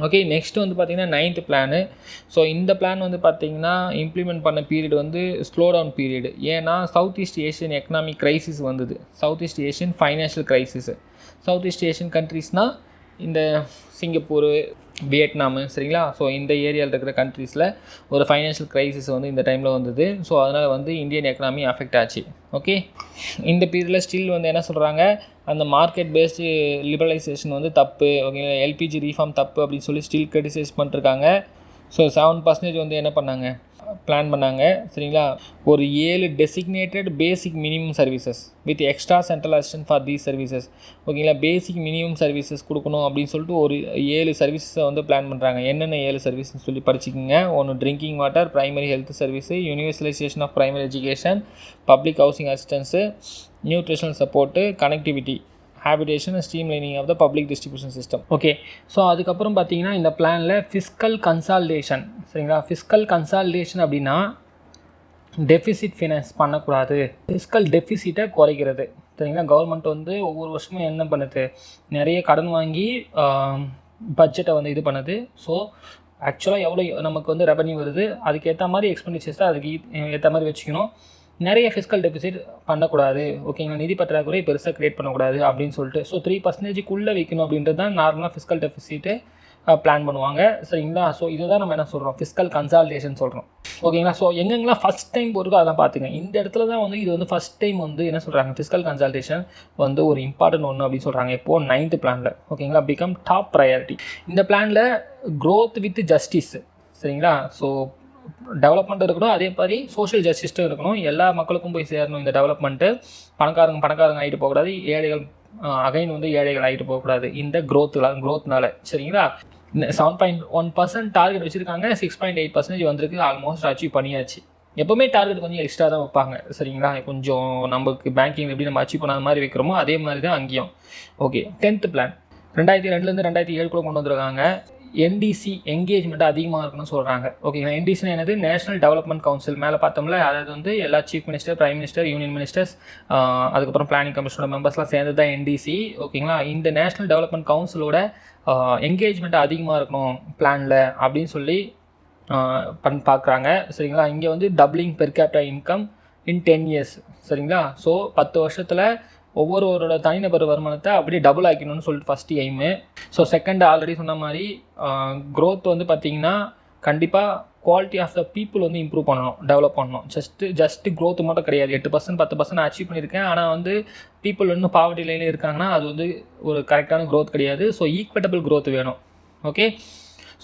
Okay, next வந்து பார்த்திங்கன்னா 9th plan. So இந்த பிளான் வந்து பார்த்திங்கன்னா இம்ப்ளிமெண்ட் பண்ண பீரியட் வந்து ஸ்லோ டவுன் பீரியட். ஏன்னா south east Asian economic crisis வந்தது, south east Asian financial crisis. South east Asian கண்ட்ரீஸ்னால் இந்த சிங்கப்பூர், வியட்நாமு, சரிங்களா. ஸோ இந்த ஏரியாவில் இருக்கிற கண்ட்ரீஸில் ஒரு ஃபைனான்ஷியல் க்ரைசிஸ் வந்து இந்த டைமில் வந்தது. ஸோ அதனால் வந்து இந்தியன் எக்கனாமி அஃபெக்ட் ஆச்சு. ஓகே, இந்த பீரியடில் ஸ்டில் வந்து என்ன சொல்கிறாங்க, அந்த மார்க்கெட் பேஸ்டு லிபரலைசேஷன் வந்து தப்பு, ஓகேங்களா, எல்பிஜி ரீஃபார்ம் தப்பு அப்படின்னு சொல்லி ஸ்டில் கிரிட்டிசைஸ் பண்ணிருக்காங்க. ஸோ 7% வந்து என்ன பண்ணாங்க, பிளான் பண்ணாங்க, சரிங்களா. ஒரு 7 designated basic minimum services with extra central assistant for these services, ஓகேங்களா. பேசிக் மினிமம் சர்வீசஸ் கொடுக்கணும் அப்படின்னு சொல்லிட்டு ஒரு 7 சர்வீஸை வந்து பிளான் பண்ணுறாங்க. என்னென்ன 7 சர்வீஸ்னு சொல்லி படிச்சுக்கோங்க. ஒன்று drinking water, primary health service, universalisation of primary education, public housing assistance, nutritional support, connectivity, habitation, streamlining of the public distribution system. Okay, so அதுக்கப்புறம் பார்த்தீங்கன்னா இந்த பிளானில் ஃபிஸ்கல் கன்சாலிடேஷன், சரிங்களா. ஃபிஸ்கல் கன்சாலிடேஷன் அப்படின்னா டெஃபிசிட் ஃபினான்ஸ் பண்ணக்கூடாது, ஃபிஸ்கல் டெஃபிசிட்டை குறைக்கிறது, சரிங்களா. கவர்மெண்ட் வந்து ஒவ்வொரு வருஷமும் என்ன பண்ணுது, நிறைய கடன் வாங்கி பட்ஜெட்டை வந்து இது பண்ணுது. ஸோ ஆக்சுவலாக எவ்வளோ நமக்கு வந்து ரெவன்யூ வருது, அதுக்கேற்ற மாதிரி எக்ஸ்பெண்டிச்சர்ஸை அதுக்கு ஏற்ற மாதிரி வச்சுக்கணும். நிறைய ஃபிஸ்கல் டெபிசிட் பண்ணக்கூடாது, ஓகேங்களா. நிதி பற்றாக்குறை பெருசாக க்ரியேட் பண்ணக்கூடாது அப்படின்னு சொல்லிட்டு. ஸோ 3%க்குள்ளே வைக்கணும் அப்படின்றது தான் நார்மலாக ஃபிஸ்கல் டெபிசிட்டு பிளான் பண்ணுவாங்க, சரிங்களா. ஸோ இதுதான் நம்ம என்ன சொல்கிறோம், ஃபிஸ்கல் கன்சாலிடேஷன் சொல்கிறோம், ஓகேங்களா. ஸோ எங்கெங்கெல்லாம் ஃபஸ்ட் டைம் போகிறதோ அதெல்லாம் பார்த்துங்க. இந்த இடத்துல தான் வந்து இது வந்து ஃபஸ்ட் டைம் வந்து என்ன சொல்கிறாங்க, ஃபிஸ்கல் கன்சாலிடேஷன் வந்து ஒரு இம்பார்ட்டன்ட் ஒன்று அப்படின்னு சொல்கிறாங்க. இப்போது 9th பிளானில், ஓகேங்களா, பிகம் டாப் ப்ரையாரிட்டி. இந்த பிளானில் க்ரோத் வித் ஜஸ்டிஸ், சரிங்களா. ஸோ டெவலப்மெண்ட் இருக்கணும், அதே மாதிரி சோஷியல் ஜஸ்டிஸும் இருக்கணும், எல்லா மக்களுக்கும் போய் சேரணும் இந்த டெவலப்மெண்ட்டு. பணக்காரங்க ஆகிட்டு போகக்கூடாது, ஏழைகள் அகைன் வந்து ஏழைகள் ஆகிட்டு போகக்கூடாது இந்த க்ரோத்னால, சரிங்களா. 7.1% டார்கெட் வச்சுருக்காங்க, 6.8% வந்திருக்கு, ஆல்மோஸ்ட் அச்சீவ் பண்ணியாச்சு. எப்போவுமே டார்கெட் கொஞ்சம் எக்ஸ்ட்ரா தான் வைப்பாங்க, சரிங்களா. கொஞ்சம் நமக்கு பேங்கிங் எப்படி நம்ம அச்சீவ் பண்ணாத மாதிரி வைக்கிறோமோ அதே மாதிரி தான் அங்கேயும். ஓகே, 10th பிளான் 2002 2007 கூட கொண்டு வந்திருக்காங்க. என்டிசி என்கேஜ்மெண்ட் அதிகமாக இருக்குன்னு சொல்கிறாங்க, ஓகேங்களா. என்டிசினா என்னது, நேஷனல் டெவலப்மெண்ட் கவுன்சில். மேலே பார்த்தோம்ல, அதாவது வந்து எல்லா chief minister, prime minister, union ministers, அதுக்கப்புறம் பிளானிங் கமிஷனோட மெம்பர்ஸ்லாம் சேர்ந்து தான் என்டிசி, ஓகேங்களா. இந்த நேஷனல் டெவலப்மெண்ட் கவுன்சிலோட என்கேஜ்மெண்ட் அதிகமாக இருக்கணும் பிளானில் அப்படின்னு சொல்லி பார்க்குறாங்க, சரிங்களா. இங்கே வந்து டபுளிங் பெர் கேபிட்டா இன்கம் இன் 10 years, சரிங்களா. ஸோ 10 வருஷத்தில் ஒவ்வொருவரோட தனிநபர் வருமானத்தை அப்படியே டபுள் ஆக்கணும்னு சொல்லிட்டு first aim. So second already சொன்ன மாதிரி க்ரோத் வந்து பார்த்திங்கன்னா கண்டிப்பாக குவாலிட்டி ஆஃப் த பீப்புள் வந்து இம்ப்ரூவ் பண்ணணும், டெவலப் பண்ணணும். ஜஸ்ட்டு க்ரோத் மட்டும் கிடையாது. 8% 10% அச்சீவ் பண்ணியிருக்கேன், ஆனால் வந்து பீப்புள் இன்னும் பாவர்ட்டி லைனில் இருக்காங்கன்னா அது வந்து ஒரு கரெக்டான க்ரோத் கிடையாது. ஸோ ஈக்விட்டபிள் க்ரோத் வேணும், ஓகே.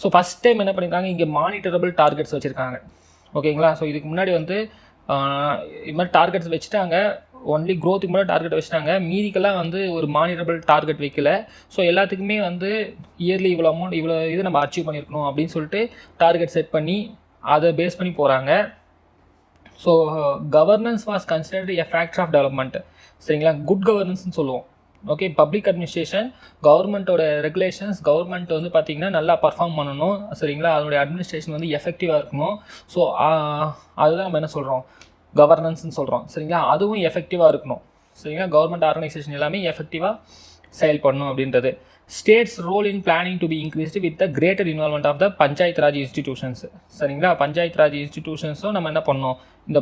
ஸோ ஃபஸ்ட் டைம் என்ன பண்ணியிருக்காங்க, இங்கே மானிட்டரபிள் டார்கெட்ஸ் வச்சுருக்காங்க, ஓகேங்களா. ஸோ இதுக்கு முன்னாடி வந்து இது மாதிரி டார்கெட்ஸ் வச்சுட்டாங்க, ஒன்லி க்ரோத்துக்கு முன்னாடி டார்கெட் வச்சுட்டாங்க, மீதிக்கெல்லாம் வந்து ஒரு மானிட்டரபிள் டார்கெட் வைக்கல. ஸோ எல்லாத்துக்குமே வந்து இயர்லி இவ்வளோ அமௌண்ட், இவ்வளோ இது நம்ம அச்சீவ் பண்ணியிருக்கணும் அப்படின்னு சொல்லிட்டு டார்கெட் செட் பண்ணி அதை பேஸ் பண்ணி போகிறாங்க. So governance was considered a factor of development, சரிங்களா. குட் கவர்னன்ஸ்னு சொல்லுவோம், ஓகே. பப்ளிக் அட்மினிஸ்ட்ரேஷன், கவர்மெண்ட்டோட ரெகுலேஷன்ஸ், கவர்மெண்ட் வந்து பார்த்திங்கன்னா நல்லா பர்ஃபார்ம் பண்ணணும், சரிங்களா. அதோடைய அட்மினிஸ்ட்ரேஷன் வந்து எஃபெக்டிவாக இருக்கணும். ஸோ அதுதான் நம்ம என்ன சொல்கிறோம், கவர்னன்ஸ்னு சொல்கிறோம், சரிங்களா. அதுவும் எஃபெக்டிவாக இருக்கணும், சரிங்களா. கவர்மெண்ட் ஆர்கனைசேஷன் எல்லாமே எஃபெக்டிவாக செயல்படணும் அப்படின்றது. States role in planning to be increased with the greater involvement of the Panchayat Raj institutions, சரிங்களா. பஞ்சாயத்து ராஜ் இன்ஸ்டிடியூஷன்ஸும் நம்ம என்ன பண்ணணும், இந்த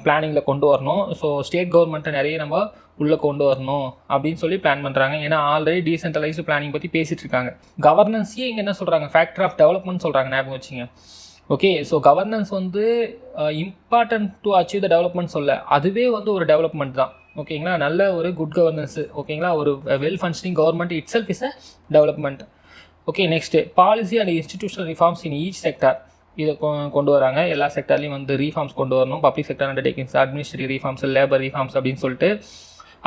பிளானிங்கில் கொண்டு வரணும். ஸோ ஸ்டேட் கவர்மெண்ட்டை நிறைய நம்ம உள்ளே கொண்டு வரணும் அப்படின்னு சொல்லி பிளான் பண்ணுறாங்க. ஏன்னா ஆல்ரெடி டீசென்ட்ரலைஸ்டு பிளானிங் பற்றி பேசிகிட்டு இருக்காங்க. கவர்னன்ஸையே இங்கே என்ன சொல்கிறாங்க, ஃபேக்டர் ஆஃப் டெவலப்மெண்ட் சொல்கிறாங்க, ஞாபகம் வச்சுங்க, ஓகே. ஸோ கவர்னன்ஸ் வந்து important to achieve the development சொல்ல, அதுவே வந்து ஒரு டெவலப்மெண்ட் தான், ஓகேங்களா. நல்ல ஒரு குட் கவர்னன்ஸு, ஓகேங்களா. ஒரு well functioning government itself is a development, okay. Next policy and institutional reforms in each sector, இதை கொண்டு வராங்க. எல்லா செக்டார்லையும் வந்து ரீஃபார்ம்ஸ் கொண்டு வரணும். Public sector undertakings, administrative reforms, labour reforms அப்படின்னு சொல்லிட்டு.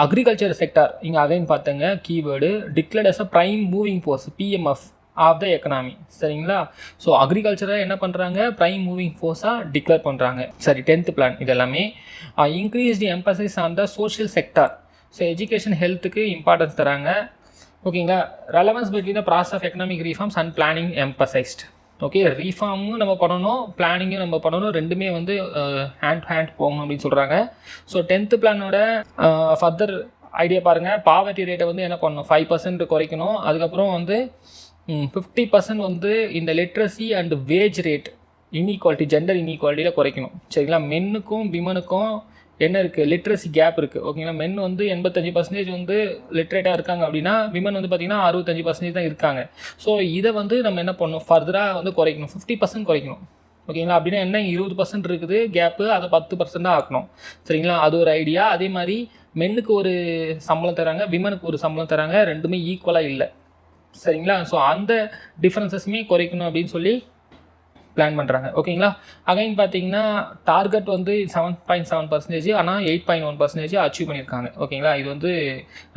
அக்ரிகல்ச்சர் செக்டார் இங்கே அகைன் பார்த்துங்க, keyword declared as a prime moving force, PMF of the economy, சரிங்களா. ஸோ அக்ரிகல்ச்சரை என்ன பண்ணுறாங்க, ப்ரைம் மூவிங் ஃபோர்ஸாக டிக்ளேர் பண்ணுறாங்க. சரி, 10th பிளான் இது எல்லாமே. Increase the emphasise on the social sector. So education ஹெல்த்துக்கு இம்பார்ட்டன்ஸ் தராங்க, ஓகேங்களா. Relevance between the process of economic reforms and planning emphasised, okay. ரீஃபார்மும் நம்ம பண்ணணும், பிளானிங்கும் நம்ம பண்ணணும், ரெண்டுமே வந்து ஹேண்ட் டு ஹேண்ட் போகணும் அப்படின்னு சொல்கிறாங்க. ஸோ 10th பிளானோட ஃபர்தர் ஐடியா பாருங்கள். பாவர்ட்டி ரேட்டை வந்து என்ன பண்ணணும், 5% குறைக்கணும். அதுக்கப்புறம் வந்து 50% வந்து இந்த literacy and wage rate inequality, gender இன்இக்வாலிட்டியில் குறைக்கணும். சரிங்களா, மென்னுக்கும் விமனுக்கும் என்ன இருக்குது, லிட்ரஸி கேப் இருக்குது. ஓகேங்களா, மென் வந்து 85% வந்து லிட்ரேட்டாக இருக்காங்க அப்படின்னா விமன் வந்து பார்த்திங்கன்னா 65% தான் இருக்காங்க. ஸோ இதை வந்து நம்ம என்ன பண்ணணும், ஃபர்தராக வந்து குறைக்கணும், 50% குறைக்கணும். ஓகேங்களா, அப்படின்னா என்ன, 20% இருக்குது கேப்பு, அதை 10% ஆக்கணும். சரிங்களா, அது ஒரு ஐடியா. அதே மாதிரி மென்னுக்கு ஒரு சம்பளம் தராங்க, விமனுக்கு ஒரு சம்பளம் தராங்க, ரெண்டுமே ஈக்குவலாக இல்லை. சரிங்களா, ஸோ அந்த டிஃப்ரென்சஸுமே குறைக்கணும் அப்படின்னு சொல்லி பிளான் பண்ணுறாங்க. ஓகேங்களா, அகைன் பார்த்தீங்கன்னா டார்கெட் வந்து 7.7%, ஆனால் 8.1% அச்சீவ் பண்ணியிருக்காங்க. ஓகேங்களா, இது வந்து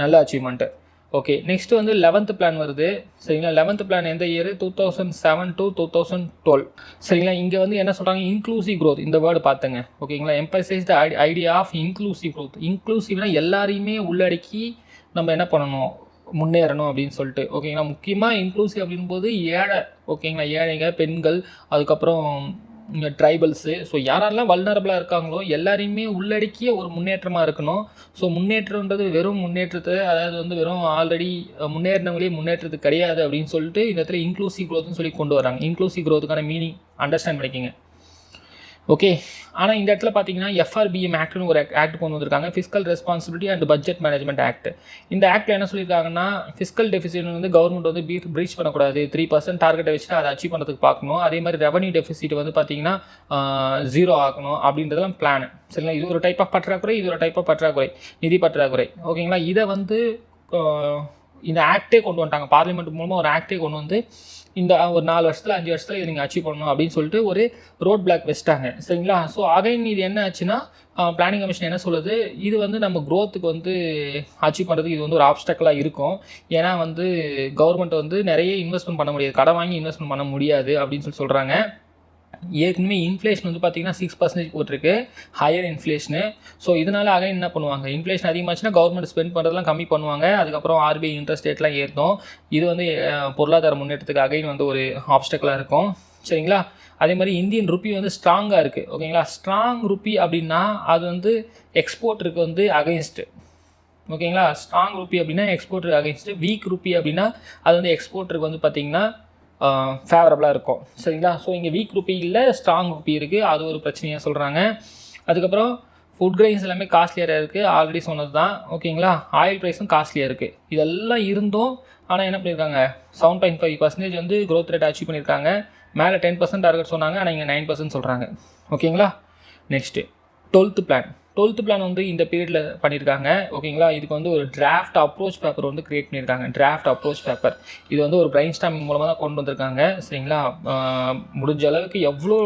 நல்ல அச்சீவ்மெண்ட்டு. ஓகே, நெக்ஸ்ட்டு வந்து 11th பிளான் வருது. சரிங்களா, 11th பிளான் எந்த இயர், 2007 to 2012. சரிங்களா, இங்கே வந்து என்ன சொல்கிறாங்க, இன்க்ளூசிவ் க்ரோத், இந்த வேர்டு பார்த்துங்க. ஓகேங்களா, emphasise the idea of inclusive growth. இன்க்ளூசிவ்னா எல்லாரையுமே உள்ளடக்கி நம்ம என்ன பண்ணணும், முன்னேறணும் அப்படின்னு சொல்லிட்டு. ஓகேங்களா, முக்கியமாக இன்க்ளூசிவ் அப்படின்போது ஏழை, ஓகேங்களா, ஏழைங்க, பெண்கள், அதுக்கப்புறம் ட்ரைபல்ஸு, ஸோ யாரெல்லாம் வல்னரபிளாக இருக்காங்களோ எல்லாரையுமே உள்ளடக்கிய ஒரு முன்னேற்றமாக இருக்கணும். ஸோ முன்னேற்றன்றது வெறும் முன்னேற்றத்தை, அதாவது வந்து வெறும் ஆல்ரெடி முன்னேறினவங்களே முன்னேற்றத்துக்கு கிடையாது அப்படின்னு சொல்லிட்டு இந்த இடத்துல இன்க்ளூசிவ் க்ரோத்னு சொல்லி கொண்டு வராங்க. இன்க்ளூசிவ் க்ரோத்துக்கான மீனிங் அண்டர்ஸ்டாண்ட் பண்ணிக்கிங்க. ஓகே, ஆனால் இந்த இடத்துல பார்த்தீங்கன்னா FRBM ஆக்ட்னு ஒரு ஆக்ட் கொண்டு வந்திருக்காங்க, fiscal responsibility and budget management act. இந்த ஆக்டில் என்ன சொல்லியிருக்காங்கன்னா, ஃபிஸ்கல் டெஃபிசிட் வந்து கவர்மெண்ட் வந்து ப்ரீச் பண்ணக்கூடாது, 3% டார்கெட்டை வச்சுட்டு அதை அச்சீவ் பண்ணுறதுக்கு பார்க்கணும். அதே மாதிரி ரெவன்யூ டெஃபிசிட் வந்து பார்த்தீங்கன்னா 0 ஆகணும் அப்படின்றதெல்லாம் பிளான். சரிங்களா, இது ஒரு டைப் ஆஃப் பற்றாக்குறை, இது ஒரு டைப் ஆஃப் பற்றாக்குறை, நிதி பற்றாக்குறை. ஓகேங்களா, இதை வந்து இந்த ஆக்டே கொண்டு வந்துட்டாங்க, பார்லிமெண்ட் மூலமாக ஒரு ஆக்டே கொண்டு வந்து இந்த ஒரு 4 வருஷத்தில் 5 வருஷத்தில் இதை நீங்கள் அச்சீவ் பண்ணணும் அப்படின்னு சொல்லிட்டு ஒரு ரோட் பிளாக் வச்சுட்டாங்க. சரிங்களா, ஸோ அகைன் இது என்ன ஆச்சுன்னா, பிளானிங் கமிஷன் என்ன சொல்லுது, இது வந்து நம்ம க்ரோத்துக்கு வந்து அச்சீவ் பண்ணுறதுக்கு இது வந்து ஒரு ஆப்ஸ்டக்கலாக இருக்கும். ஏன்னா வந்து கவர்மெண்ட் வந்து நிறைய இன்வெஸ்ட்மெண்ட் பண்ண முடியாது, கடன் வாங்கி இன்வெஸ்ட்மெண்ட் பண்ண முடியாது அப்படின்னு சொல்லி சொல்கிறாங்க. ஏற்கனவே இன்ஃப்ளேஷன் வந்து பார்த்திங்கன்னா 6% போட்டிருக்கு, ஹையர் இன்ஃப்ளேஷனு. ஸோ இதனால் அகைன் என்ன பண்ணுவாங்க, இன்ஃப்ளேஷன் அதிகமாச்சுன்னா கவர்மெண்ட் ஸ்பெண்ட் பண்ணுறதுலாம் கம்மி பண்ணுவாங்க, அதுக்கப்புறம் RBI இன்ட்ரெஸ்ட் ரேட்லாம் ஏற்றும். இது வந்து பொருளாதார முன்னேற்றத்துக்கு அகைன் வந்து ஒரு ஆப்ஸ்டக்கலாக இருக்கும். சரிங்களா, அதே மாதிரி இந்தியன் ருப்பி வந்து ஸ்ட்ராங்காக இருக்குது. ஓகேங்களா, ஸ்ட்ராங் ருப்பி அப்படின்னா அது வந்து எக்ஸ்போர்ட்டருக்கு வந்து அகைன்ஸ்ட்டு. ஓகேங்களா, ஸ்ட்ராங் ருப்பி அப்படின்னா எக்ஸ்போர்ட்டருக்கு அகைன்ஸ்ட்டு, வீக் ருப்பி அப்படின்னா அது வந்து எக்ஸ்போர்ட்டருக்கு வந்து பார்த்திங்கன்னா ஃபேவரபுளாக இருக்கும். சரிங்களா, ஸோ இங்கே வீக் ருப்பி இல்லை, ஸ்ட்ராங் ருப்பி இருக்குது, அது ஒரு பிரச்சனையாக சொல்கிறாங்க. அதுக்கப்புறம் ஃபுட் கிரெயின்ஸ் எல்லாமே காஸ்ட்லியாக இருக்குது, ஆல்ரெடி சொன்னது தான். ஓகேங்களா, ஆயில் ப்ரைஸும் காஸ்ட்லியாக இருக்குது. இதெல்லாம் இருந்தும் ஆனால் என்ன பண்ணியிருக்காங்க, 7.5% வந்து க்ரோத் ரேட் அச்சீவ் பண்ணியிருக்காங்க. மேலே 10% டார்கெட் சொன்னாங்க, ஆனால் இங்கே 9% சொல்கிறாங்க. ஓகேங்களா, நெக்ஸ்ட்டு 12th பிளான் வந்து இந்த பீரியடில் பண்ணியிருக்காங்க. ஓகேங்களா, இதுக்கு வந்து ஒரு டிராஃப்ட் அப்ரோச் பேப்பர் வந்து க்ரியேட் பண்ணியிருக்காங்க. டிராஃப்ட் அப்ரோச் பேப்பர் இது வந்து ஒரு பிரைன் ஸ்டாமிங் மூலமாக தான் கொண்டு வந்திருக்காங்க. சரிங்களா, முடிஞ்ச அளவுக்கு எவ்வளோ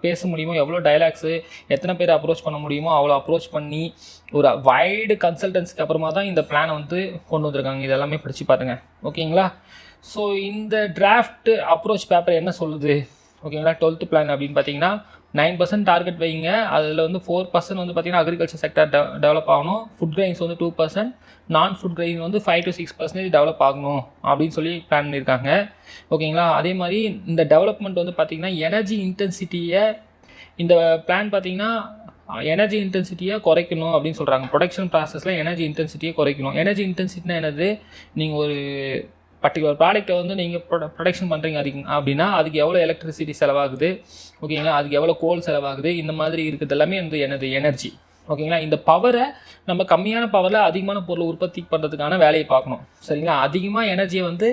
பேச முடியுமோ, எவ்வளோ டைலாக்ஸு, எத்தனை பேர் அப்ரோச் பண்ண முடியுமோ அவ்வளோ அப்ரோச் பண்ணி ஒரு வைடு கன்சல்டன்ஸ்க்கு அப்புறமா தான் இந்த பிளானை வந்து கொண்டு வந்திருக்காங்க. இதெல்லாமே படித்து பாருங்கள். ஓகேங்களா, ஸோ இந்த டிராஃப்ட் அப்ரோச் பேப்பர் என்ன சொல்லுது, ஓகேங்களா, 12th பிளான் அப்படின்னு பார்த்தீங்கன்னா 9% டார்கெட் வைங்க, அதில் வந்து 4% வந்து பார்த்திங்கன்னா அக்ரிகல்ச்சர் செக்டர் டெவலப் ஆகணும், ஃபுட் கிரெயின்ஸ் வந்து 2%, நான் ஃபுட் கிரெயின் வந்து 5 to 6% டெவலப் ஆகணும் அப்படின்னு சொல்லி பிளான் பண்ணியிருக்காங்க. ஓகேங்களா, அதே மாதிரி இந்த டெவலப்மெண்ட் வந்து பார்த்திங்கன்னா எனர்ஜி இன்டென்சிட்டியை, இந்த பிளான் பார்த்திங்கன்னா எனர்ஜி இன்டென்சிட்டியை குறைக்கணும் அப்படின்னு சொல்கிறாங்க. ப்ரொடக்ஷன் ப்ராசஸில் எனர்ஜி இன்டென்சிட்டியை குறைக்கணும். எனர்ஜி இன்டென்சிட்டினா என்னது, நீங்கள் ஒரு பர்டிகுலர் ப்ராடக்ட்டை வந்து நீங்கள் ப்ரொடக்ஷன் பண்ணுறீங்க அப்படின்னா அதுக்கு எவ்வளோ எலக்ட்ரிசிட்டி செலவாகுது, ஓகேங்களா, அதுக்கு எவ்வளோ கோல் செலவாகுது, இந்த மாதிரி இருக்கிறது எல்லாமே வந்து எனர்ஜி. ஓகேங்களா, இந்த பவரை நம்ம கம்மியான பவரில் அதிகமான பொருளை உற்பத்தி பண்ணுறதுக்கான வேலையை பார்க்கணும். சரிங்களா, அதிகமாக எனர்ஜியை வந்து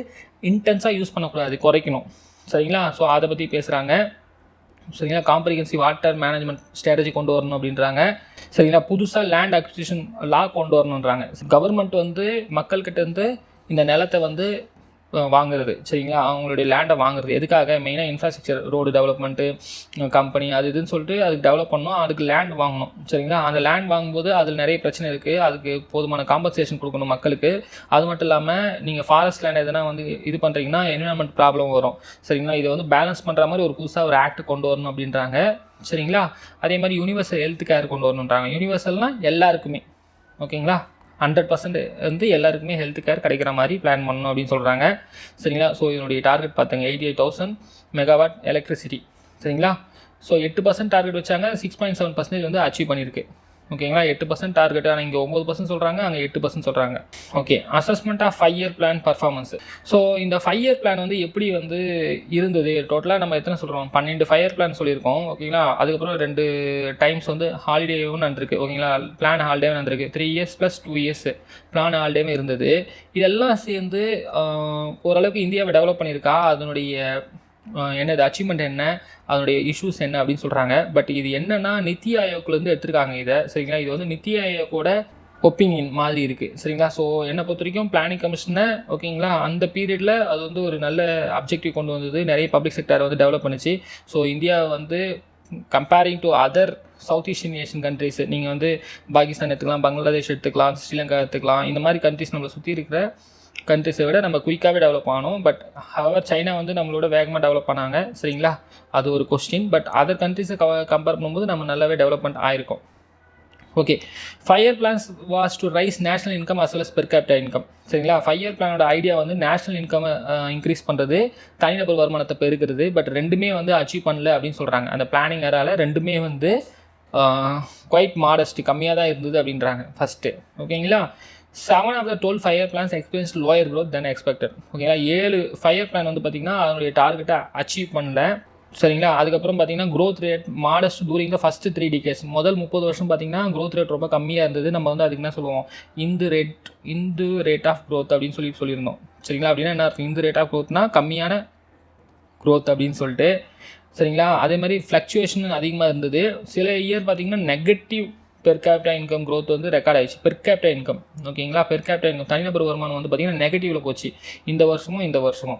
இன்டென்ஸாக யூஸ் பண்ணக்கூடாது, குறைக்கணும். சரிங்களா, ஸோ அதை பற்றி பேசுகிறாங்க. சரிங்களா, காம்ப்ரிஹென்சிவ் வாட்டர் மேனேஜ்மெண்ட் ஸ்ட்ராட்டஜி கொண்டு வரணும் அப்படின்றாங்க. சரிங்களா, புதுசாக லேண்ட் அக்விசிஷன் லா கொண்டு வரணுன்றாங்க. கவர்மெண்ட் வந்து மக்கள்கிட்ட இருந்து இந்த நிலத்தை வந்து வாங்குறது. சரிங்களா, அவங்களுடைய லேண்டை வாங்குறது எதுக்காக, மெயினாக இன்ஃப்ராஸ்ட்ரக்சர், ரோடு டெவலப்மெண்ட்டு, கம்பெனி அது இதுன்னு சொல்லிட்டு அதுக்கு டெவலப் பண்ணணும், அதுக்கு லேண்ட் வாங்கணும். சரிங்களா, அந்த லேண்ட் வாங்கும்போது அதில் நிறைய பிரச்சனை இருக்குது, அதுக்கு போதுமான காம்பன்சேஷன் கொடுக்கணும் மக்களுக்கு. அது மட்டும் இல்லாமல் நீங்கள் ஃபாரஸ்ட் லேண்ட் எதனா வந்து இது பண்ணுறீங்கன்னா என்விரான்மெண்ட் ப்ராப்ளம் வரும். சரிங்களா, இதை வந்து பேலன்ஸ் பண்ணுற மாதிரி ஒரு புதுசாக ஒரு ஆக்ட் கொண்டு வரணும் அப்படின்றாங்க. சரிங்களா, அதே மாதிரி யூனிவர்சல் ஹெல்த் கேர் கொண்டு வரணுன்றாங்க. யூனிவர்சல்னால் எல்லாருக்குமே, ஓகேங்களா, 100% வந்து எல்லாருக்குமே ஹெல்த் கேர் கிடைக்கிற மாதிரி பிளான் பண்ணணும் அப்படின்னு சொல்கிறாங்க. சரிங்களா, ஸோ இதனுடைய டார்கெட் பார்த்துங்க 88,000 மெகாவாட் எலக்ட்ரிசிட்டி. சரிங்களா, ஸோ 8% டார்கெட் வச்சாங்க, 6.7% வந்து அச்சீவ் பண்ணியிருக்கு. ஓகேங்களா. 8% டார்கெட், ஆனால் இங்கே 9% சொல்கிறாங்க, அங்கே 8% சொல்கிறாங்க. Okay, assessment of 5 year plan performance. So இந்த 5 இயர் பிளான் வந்து எப்படி வந்து இருந்தது, டோட்டலாக நம்ம எத்தனை சொல்கிறோம், 12 5 இயர் பிளான் சொல்லியிருக்கோம். ஓகேங்களா. அதுக்கப்புறம் 2 டைம்ஸ் வந்து ஹாலிடேவும் நடந்திருக்கு. ஓகேங்களா. பிளான் ஹாலிடேவும் நடந்திருக்கு. 3 இயர்ஸ் + 2 இயர்ஸ் பிளான் ஹாலிடேவும் இருந்தது. இதெல்லாம் சேர்ந்து ஓரளவுக்கு இந்தியாவை டெவலப் பண்ணியிருக்கா, அதனுடைய என்னது அச்சீவ்மெண்ட் என்ன, அதனுடைய இஷ்யூஸ் என்ன அப்படின்னு சொல்கிறாங்க. பட் இது என்னென்னா நித்தி ஆயோக்லேருந்து எடுத்துருக்காங்க இதை. சரிங்களா. இது வந்து நித்தி ஆயோக்கோட ஒப்பீனியன் மாதிரி இருக்குது. சரிங்களா. ஸோ என்னை பொறுத்த வரைக்கும் பிளானிங் கமிஷனை, ஓகேங்களா, அந்த பீரியடில் அது வந்து ஒரு நல்ல அப்ஜெக்டிவ் கொண்டு வந்தது, நிறைய பப்ளிக் செக்டரை வந்து டெவலப் பண்ணிச்சு. ஸோ இந்தியா வந்து comparing to other South east Asian countries, நீங்கள் வந்து பாகிஸ்தான் எடுத்துக்கலாம், பங்களாதேஷ் எடுத்துக்கலாம், ஸ்ரீலங்கா எடுத்துக்கலாம், இந்த மாதிரி கண்ட்ரிஸ் நம்மளை சுற்றி இருக்கிற கண்ட்ரிஸை விட நம்ம குயிக்காகவே டெவலப் ஆனோம். பட் ஹவர் சைனா வந்து நம்மளோட வேகமாக டெவலப் பண்ணாங்க. சரிங்களா. அது ஒரு கொஸ்டின். பட் அதர் கண்ட்ரிஸை கம்பேர் பண்ணும்போது நம்ம நல்லாவே டெவலப்மெண்ட் ஆயிருக்கோம். Okay, 5 year plans was to rise national income as well as per capital income. சரிங்களா. 5 இயர் பிளானோட ஐடியா வந்து நேஷனல் இன்கம் இன்க்ரீஸ் பண்ணுறது, தனிநபர் வருமானத்தை பெருக்கிறது. பட் ரெண்டுமே வந்து அச்சீவ் பண்ணல அப்படின்னு சொல்கிறாங்க. அந்த பிளானிங் ஏரால ரெண்டுமே வந்து குவைட் மாடஸ்ட், கம்மியாக தான் இருந்தது அப்படின்றாங்க ஃபஸ்ட்டு. ஓகேங்களா. 7 of the 12 5 year plans experienced lower growth than expected. ஓகேங்களா. 7 5 year plan வந்து பார்த்திங்கன்னா அதனுடைய டார்கெட்டை அச்சீவ் பண்ணல. சரிங்களா. அதுக்கப்புறம் பார்த்தீங்கன்னா growth rate modest during the first 3 decades. முதல் 30 வருஷம் பார்த்தீங்கன்னா க்ரோத் ரேட் ரொம்ப கம்மியாக இருந்தது. நம்ம வந்து அதுக்கு என்ன சொல்லுவோம், இந்து ரேட் ஆஃப் க்ரோத் அப்படின்னு சொல்லியிருந்தோம். சரிங்களா. அப்படின்னா என்ன அர்த்தம், இந்து ரேட் ஆஃப் க்ரோத்னா கம்மியான க்ரோத் அப்படின்னு சொல்லிட்டு. சரிங்களா. அதே மாதிரி ஃப்ளக்சுவேஷன் அதிகமாக இருந்தது. சில இயர் பார்த்திங்கன்னா negative per capital income growth வந்து ரெக்கார்ட் ஆயிடுச்சு. பெர் கேபிட்டல் இன்கம், ஓகேங்களா, பெர் கேபிட்டல் இன்கம் தனிநபர் வருமானம் வந்து பார்த்திங்கன்னா நெகட்டிவில் போச்சு இந்த வருஷமும்.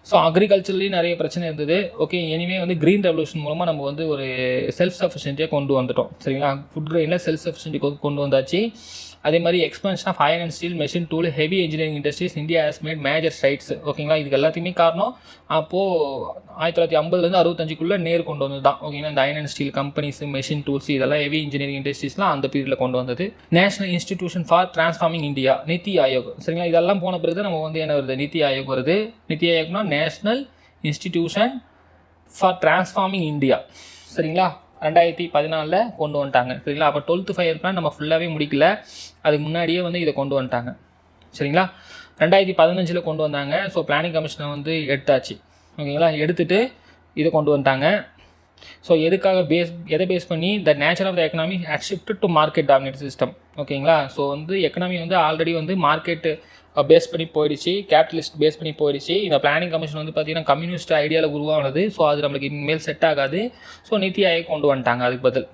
ஸோ அக்ரிகல்ச்சர்லேயும் நிறைய பிரச்சனை இருந்தது. ஓகே, எனிவே வந்து க்ரீன் ரெவல்யூஷன் மூலமாக நம்ம வந்து ஒரு செல்ஃப் சஃபிஷியன்ட்டியாக கொண்டு வந்துட்டோம். சரிங்களா. ஃபுட் கிரெயினில் செல்ஃப் சஃபிஷியன்ட்டி கொண்டு வந்தாச்சு. அதே மாதிரி expansion of iron and steel, machine tool, heavy engineering industries, India has made major strides. ஓகேங்களா. இதுக்கு எல்லாத்தையுமே காரணம் அப்போது 1950லேருந்து 65க்குள்ளே நேர் கொண்டு வந்தது தான். ஓகேங்களா. இந்த iron and steel companies, machine tools, இதெல்லாம் ஹெவி இன்ஜினியரிங் இண்டஸ்ட்ரீஸ்லாம் அந்த பீரியடில் கொண்டு வந்தது. National institution for transforming India, NITI Aayog. சரிங்களா. இதெல்லாம் போன பிறகு நம்ம வந்து என்ன வருது, நித்தி ஆயோக் வருது. நித்தி ஆயோக்னா national institution for transforming India. சரிங்களா. 2014 கொண்டு வந்துட்டாங்க. சரிங்களா. அப்போ 12th 5 இயர் பிளான் நம்ம ஃபுல்லாகவே முடிக்கல, அதுக்கு முன்னாடியே வந்து இதை கொண்டு வந்துட்டாங்க. சரிங்களா. 2015 கொண்டு வந்தாங்க. ஸோ பிளானிங் கமிஷனை வந்து எடுத்தாச்சு. ஓகேங்களா. எடுத்துகிட்டு இதை கொண்டு வந்துட்டாங்க. ஸோ எதை பேஸ் பண்ணி the nature of the economy had shifted to market dominate system. ஓகேங்களா. ஸோ வந்து எக்கனாமி வந்து ஆல்ரெடி வந்து மார்க்கெட்டு பேஸ் பண்ணி போயிடுச்சு, கேபிட்டலிஸ்ட் பேஸ் பண்ணி போயிடுச்சு. இந்த பிளானிங் கமிஷன் வந்து பார்த்திங்கன்னா கம்யூனிஸ்ட் ஐடியாவில் உருவானது. ஸோ அது நம்மளுக்கு இனிமேல் செட் ஆகாது. ஸோ நித்தி ஆயோக் கொண்டு வந்துட்டாங்க அதுக்கு பதில்.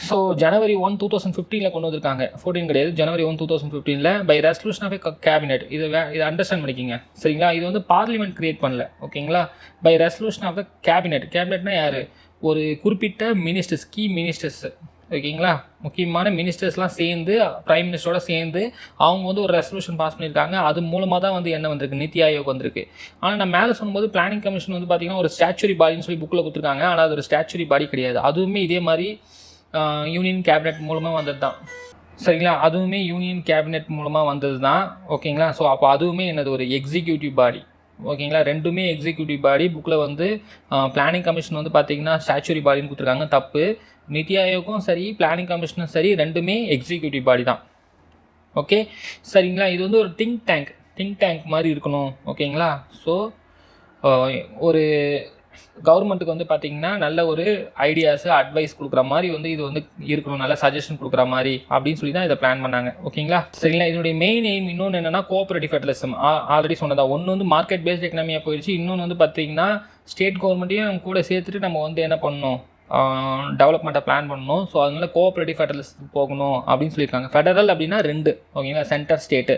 ஸோ January 1, 2015 கொண்டு வந்திருக்காங்க. 14 கிடையாது, January 1, 2015 by resolution of cabinet. இதை அண்டர்ஸ்டாண்ட் பண்ணிக்கிங்க. சரிங்களா. இது வந்து பார்லிமெண்ட் கிரியேட் பண்ணல. ஓகேங்களா. பை ரெசல்யூஷன் ஆஃப் த கேபினெட்னா யார், ஒரு குறிப்பிட்ட மினிஸ்டர்ஸ், கீ மினிஸ்டர்ஸ், ஓகேங்களா, முக்கியமான மினிஸ்டர்ஸ்லாம் சேர்ந்து பிரைம் மினிஸ்டரோட சேர்ந்து அவங்க வந்து ஒரு ரெசல்யூஷன் பாஸ் பண்ணியிருக்காங்க. அது மூலமாக தான் வந்து என்ன வந்திருக்கு, நித்தி ஆயோக் வந்திருக்கு. ஆனால் நான் மேலே சொல்லும்போது பிளானிங் கமிஷன் வந்து பார்த்திங்கன்னா ஒரு ஸ்டாச்சுரி பாடின்னு சொல்லி புக்கில் கொடுத்துருக்காங்க. ஆனால் அது ஒரு ஸ்டாச்சுரி பாடி கிடையாது. அதுவுமே இதே மாதிரி யூனியன் கேபினெட் மூலமாக வந்தது தான். சரிங்களா. அதுவுமே யூனியன் கேபினெட் மூலமாக வந்தது தான். ஓகேங்களா. ஸோ அப்போ அதுவுமே என்னது, ஒரு எக்ஸிக்யூட்டிவ் பாடி. ஓகேங்களா. ரெண்டுமே எக்ஸிக்யூட்டிவ் பாடி. புக்கில் வந்து பிளானிங் கமிஷன் வந்து பார்த்திங்கன்னா ஸ்டாச்சுரி பாடின்னு கொடுத்துருக்காங்க, தப்பு. நித்தி ஆயோக்கும் சரி, பிளானிங் கமிஷனும் சரி, ரெண்டுமே எக்ஸிக்யூட்டிவ் பாடி தான். ஓகே. சரிங்களா. இது வந்து ஒரு திங்க் டேங்க் மாதிரி இருக்கணும். ஓகேங்களா. ஸோ ஒரு கவர்மெண்ட்டுக்கு வந்து பார்த்திங்கன்னா நல்ல ஒரு ஐடியாஸு, அட்வைஸ் கொடுக்குற மாதிரி வந்து இது வந்து இருக்கணும், நல்ல சஜஷன் கொடுக்குற மாதிரி அப்படின்னு சொல்லி தான் இதை பிளான் பண்ணாங்க. ஓகேங்களா. சரிங்களா. இதனுடைய மெயின் எய்ம் இன்னொன்று என்னென்னா கோஆபரேட்டிவ் ஃபெடரலிசம். ஆல்ரெடி சொன்னதா, ஒன்று வந்து மார்க்கெட் பேஸ்ட் எக்கனாமியாக போயிடுச்சு. இன்னொன்று வந்து பார்த்திங்கன்னா ஸ்டேட் கவர்மெண்ட்டையும் கூட சேர்த்துட்டு நம்ம வந்து என்ன பண்ணணும், டெவலப்மெண்ட்டை பிளான் பண்ணணும். ஸோ அதனால கோஆபரேட்டிவ் ஃபெடரலிசம் போகணும் அப்படின்னு சொல்லியிருக்காங்க. ஃபெடரல் அப்படின்னா 2, ஓகேங்களா, சென்டர் ஸ்டேட்டு,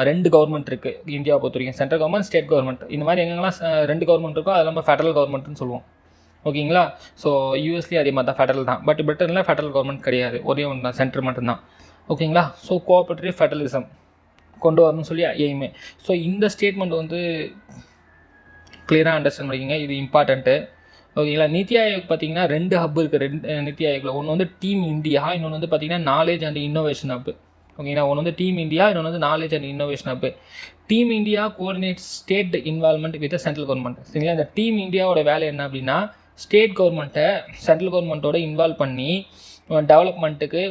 2 கவர்மெண்ட் இருக்குது இந்தியாவை பொறுத்த வரைக்கும், சென்ட்ரல் கவர்மெண்ட், ஸ்டேட் கவர்மெண்ட். இந்த மாதிரி எங்கெல்லாம் 2 கவர்மெண்ட் இருக்கோ அதெல்லாம் நம்ம ஃபெடரல் கவர்மெண்ட்னு சொல்லுவோம். ஓகேங்களா. ஸோ யூஎஸ்லேயும் அதே மாதிரி தான் ஃபெடரல் தான். பட் பிரிட்டனில் ஃபெடரல் கவர்மெண்ட் கிடையாது, ஒரே ஒன்று தான், சென்டர் மட்டும்தான். ஓகேங்களா. ஸோ கோஆபரேட்டிவ் ஃபெடரலிசம் கொண்டு வரணும்னு சொல்லி எய்மே. ஸோ இந்த ஸ்டேட்மெண்ட் வந்து கிளியராக அண்டர்ஸ்டாண்ட் பண்ணிக்கங்க, இது இம்பார்ட்டண்ட்டு. ஓகேங்களா. நித்தி ஆயோக் பார்த்தீங்கன்னா 2 ஹப் இருக்குது நித்தி ஆயோக்கில். ஒன்று வந்து டீம் இந்தியா, இன்னொன்று வந்து பார்த்திங்கன்னா நாலேஜ் அண்ட் இன்னோவேஷன் ஹப். ஓகேங்களா. ஒன்று வந்து டீம் இந்தியா, இன்னொன்று வந்து knowledge and innovation hub. Team India coordinate state involvement with central government. சரிங்களா. இந்த டீம் இந்தியாவோட வேலை என்ன அப்படின்னா ஸ்டேட் கவர்மெண்ட்டை சென்ட்ரல் கவர்மெண்ட்டோட இன்வால்வ் பண்ணி டெவலப்மெண்ட்டுக்கு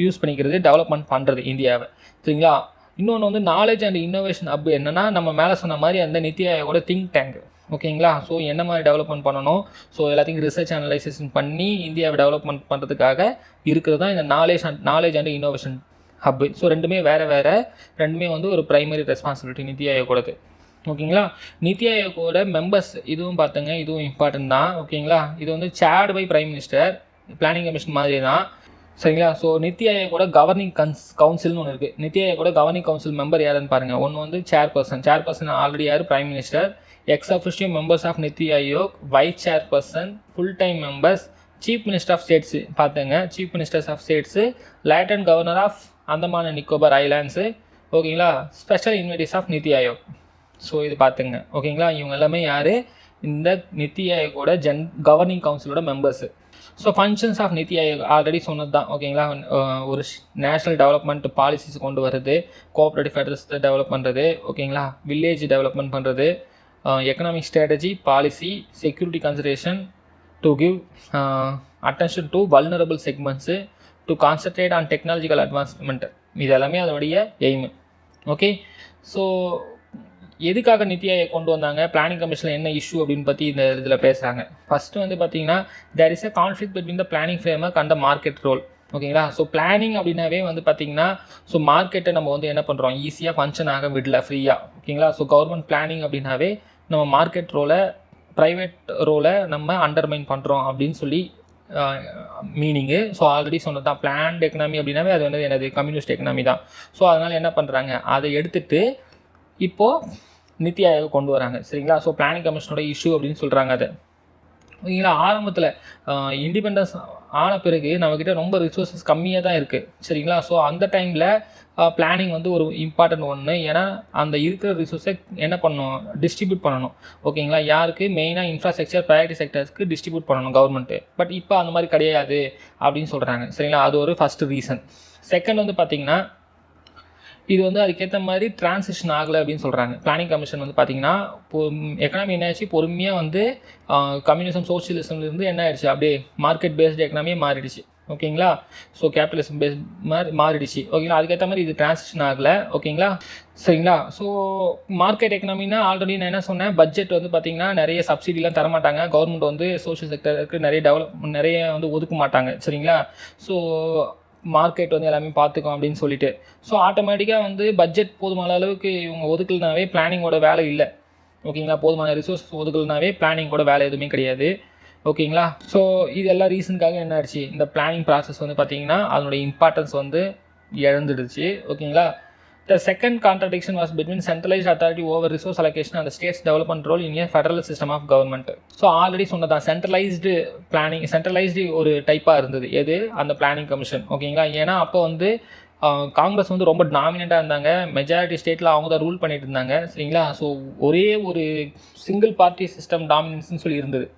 யூஸ் பண்ணிக்கிறது, டெவலப்மெண்ட் பண்ணுறது இந்தியாவை. சரிங்களா? இன்னொன்று வந்து நாலேஜ் அண்ட் இன்னோவேஷன் ஹப் என்னென்னா, நம்ம மேலே சொன்ன மாதிரி அந்த நித்தி ஆயோகோட திங்க் டேங்க். ஓகேங்களா? ஸோ என்ன மாதிரி டெவலப்மெண்ட் பண்ணணும், ஸோ எல்லாத்தையும் ரிசர்ச் அனலைசேஷன் பண்ணி இந்தியாவை டெவலப்மெண்ட் பண்ணுறதுக்காக இருக்கிறது தான் இந்த knowledge and innovation hub. So ரெண்டுமே வேறு ரெண்டுமே வந்து ஒரு ப்ரைமரி ரெஸ்பான்சிபிலிட்டி நித்தி ஆயோகோடது. ஓகேங்களா? நித்தி ஆயோகோட மெம்பர்ஸ் இதுவும் பார்த்துங்க, இதுவும் இம்பார்ட்டன்ட் தான். ஓகேங்களா? இது வந்து chaired by prime minister, planning commission மாதிரி தான். சரிங்களா? ஸோ நித்தி ஆயோகோட கவர்னிங் கவுன்சில்னு ஒன்று இருக்குது. நித்தி ஆயோகோட கவர்னிங் கவுன்சில் மெம்பர் யாருன்னு பாருங்கள். ஒன்று வந்து சேர்பர்சன் ஆல்ரெடி யார், prime minister. Ex officio members of NITI Aayog, vice chairperson, full time members, chief minister of states பார்த்துங்க, chief ministers of states, lieutenant governor of Andaman and Nicobar islands. ஓகேங்களா? Special invitees of NITI Aayog. So இது பார்த்துங்க. ஓகேங்களா? இவங்க எல்லாமே யார், இந்த நித்தி ஆயோகோட கவர்னிங் கவுன்சிலோட members. So functions of NITI Aayog already சொன்னது தான். ஓகேங்களா? ஒரு நேஷ்னல் டெவலப்மெண்ட் பாலிசிஸ் கொண்டு வருது, கோஆப்ரேட்டிவ் ஃபெடரல்ஸை டெவலப் பண்ணுறது, ஓகேங்களா, வில்லேஜ் டெவலப்மெண்ட் பண்ணுறது, economic strategy, policy, security consideration, to give attention to vulnerable segments, to concentrate on technological advancement. இது எல்லாமே அதனுடைய எய்மு. ஓகே, ஸோ எதுக்காக நித்தி ஆயோக் கொண்டு வந்தாங்க, பிளானிங் கமிஷனில் என்ன இஷ்யூ அப்படின்னு பற்றி இந்த இதில் பேசுகிறாங்க. ஃபஸ்ட்டு வந்து பார்த்தீங்கன்னா, there is a conflict between the planning framework and the market role. ஓகேங்களா? ஸோ பிளானிங் அப்படின்னாவே வந்து பார்த்திங்கன்னா, ஸோ மார்க்கெட்டை நம்ம வந்து என்ன பண்ணுறோம், ஈஸியாக ஃபங்க்ஷன் ஆக விடல ஃப்ரீயாக. ஓகேங்களா? ஸோ கவர்மெண்ட் பிளானிங் அப்படின்னாவே நம்ம மார்க்கெட் ரோலை, ப்ரைவேட் ரோலை நம்ம அண்டர்மைன் பண்ணுறோம் அப்படின்னு சொல்லி மீனிங்கு. ஸோ ஆல்ரெடி சொன்னது தான், பிளான்ட் எக்கனாமி அப்படின்னாவே அது வந்து என்னது, கம்யூனிஸ்ட் எக்கனாமி தான். ஸோ அதனால் என்ன பண்ணுறாங்க, அதை எடுத்துகிட்டு இப்போது நித்தி ஆயோக் கொண்டு வராங்க. சரிங்களா? ஸோ பிளானிங் கமிஷனோட இஷ்யூ அப்படின்னு சொல்கிறாங்க அதை. ஓகேங்களா? ஆரம்பத்தில் இண்டிபெண்டன்ஸ் ஆன பிறகு நம்மக்கிட்ட ரொம்ப ரிசோர்ஸஸ் கம்மியாக தான் இருக்குது. சரிங்களா? ஸோ அந்த டைமில் பிளானிங் வந்து ஒரு இம்பார்ட்டன்ட் ஒன்று. ஏன்னா அந்த இருக்கிற ரிசோர்ஸை என்ன பண்ணணும், டிஸ்ட்ரிபியூட் பண்ணணும். ஓகேங்களா? யாருக்கு, மெயினாக இன்ஃப்ராஸ்ட்ரக்சர், ப்ரையாரிட்டி செக்டர்ஸ்க்கு டிஸ்ட்ரிபியூட் பண்ணணும் கவர்மெண்ட்டு. பட் இப்போ அந்த மாதிரி கிடையாது அப்படின்னு சொல்கிறாங்க. சரிங்களா? அது ஒரு ஃபஸ்ட்டு ரீசன். செகண்ட் வந்து பார்த்திங்கன்னா, இது வந்து அதுக்கேற்ற மாதிரி டிரான்சிஷன் ஆகலை அப்படின்னு சொல்கிறாங்க. பிளானிங் கமிஷன் வந்து பார்த்திங்கன்னா, எக்கனாமி என்ன ஆச்சு, பொறுமையாக வந்து கம்யூனிசம், சோஷியலிசம்லேருந்து என்ன ஆயிடுச்சு, அப்படியே மார்க்கெட் பேஸ்டு எக்கனாமியே மாறிடுச்சு. ஓகேங்களா? ஸோ கேபிட்டலிசம் பேஸ்ட் மாறிடுச்சு. ஓகேங்களா? அதுக்கேற்ற மாதிரி இது டிரான்சிஷன் ஆகலை. ஓகேங்களா? சரிங்களா? ஸோ மார்க்கெட் எக்கனாமின்னா ஆல்ரெடி நான் என்ன சொன்னேன், பட்ஜெட் வந்து பார்த்திங்கன்னா நிறைய சப்சிடிலாம் தரமாட்டாங்க. கவர்மெண்ட் வந்து சோஷியல் செக்டருக்கு நிறைய வந்து ஒதுக்க மாட்டாங்க. சரிங்களா? ஸோ மார்க்கெட் வந்து எல்லாமே பார்த்துக்கும் அப்படின்னு சொல்லிட்டு, ஸோ ஆட்டோமேட்டிக்காக வந்து பட்ஜெட் போதுமான அளவுக்கு இவங்க ஒதுக்கலனாவே பிளானிங்கோட வேலை இல்லை. ஓகேங்களா? போதுமான ரிசோர்ஸஸ் ஒதுக்கலனாவே பிளானிங்கோட வேலை எதுவுமே கிடையாது. ஓகேங்களா? ஸோ இது எல்லா ரீசனுக்காக என்ன ஆயிடுச்சு, இந்த பிளானிங் ப்ராசஸ் வந்து பார்த்திங்கன்னா அதனுடைய இம்பார்ட்டன்ஸ் வந்து இழந்துடுச்சு. ஓகேங்களா? The second contradiction was between centralized authority over resource allocation and the state's development role in a federal system of government. So already சொன்னதான், சென்ட்ரலைஸ்டு ஒரு டைப்பாக இருந்தது எது, அந்த பிளானிங் கமிஷன். ஓகேங்களா? ஏன்னா அப்போ வந்து காங்கிரஸ் வந்து ரொம்ப டாமினண்ட்டாக இருந்தாங்க. மெஜாரிட்டி ஸ்டேட்டில் அவங்க தான் ரூல் பண்ணிட்டு இருந்தாங்க. சரிங்களா? ஸோ ஒரே ஒரு சிங்கிள் பார்ட்டி சிஸ்டம் டாமினன்ஸ்னு சொல்லி இருந்தது.